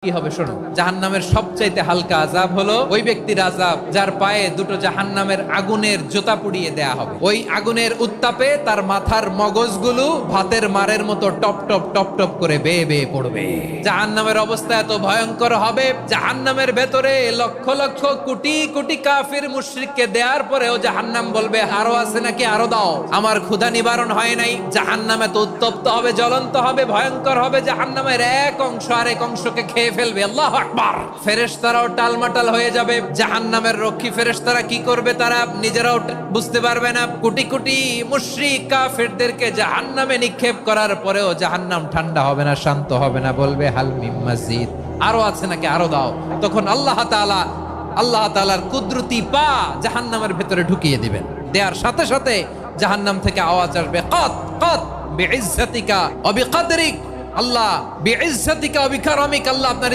কি হবে শোনো, জাহান্নামের সবচাইতে হালকা আযাব হলো ওই ব্যক্তির আযাব যার পায়ে দুটো জাহান্নামের আগুনের জোতা পুড়িয়ে দেয়া হবে। ওই আগুনের উত্তাপে তার মাথার মগজগুলো ভাতের মারের মতো টপ টপ টপ টপ করে বেয়ে বেয়ে পড়বে। জাহান্নামের অবস্থা এত ভয়ঙ্কর হবে, জাহান্নামের ভেতরে লক্ষ লক্ষ কোটি কোটি কাফির মুশরিককে দেওয়ার পরেও জাহান্নাম বলবে আরো আছে নাকি, আরো দাও, আমার ক্ষুধা নিবারণ হয় নাই। জাহান্নাম এত উত্তপ্ত হবে, জ্বলন্ত হবে, ভয়ঙ্কর হবে, জাহান্নামের এক অংশ আরেক অংশকে খেয়ে ফেলবে। আল্লাহু আকবার। ফেরেশতারাও টালমাটাল হয়ে যাবে। জাহান্নামের রক্ষী ফেরেশতারা কি করবে তারা নিজেরাও বুঝতে পারবে না। কোটি কোটি মুশরিক কাফেরদেরকে জাহান্নামে নিক্ষেপ করার পরেও জাহান্নাম ঠান্ডা হবে না, শান্ত হবে না, বলবে হাল মিন মাজিদ, আরো আছে নাকি, আরো দাও। তখন আল্লাহ তাআলার কুদরতি পা জাহান্নামের ভেতরে ঢুকিয়ে দিবেন। দেওয়ার সাথে সাথে জাহান্নাম থেকে আওয়াজ আসবে, কত কত বিইজ্জাতিকা ওয়া বিকদরিক, আল্লাহ বিইজ্জাতিকা ওয়া বিকারামিক, আল্লাহ আপনার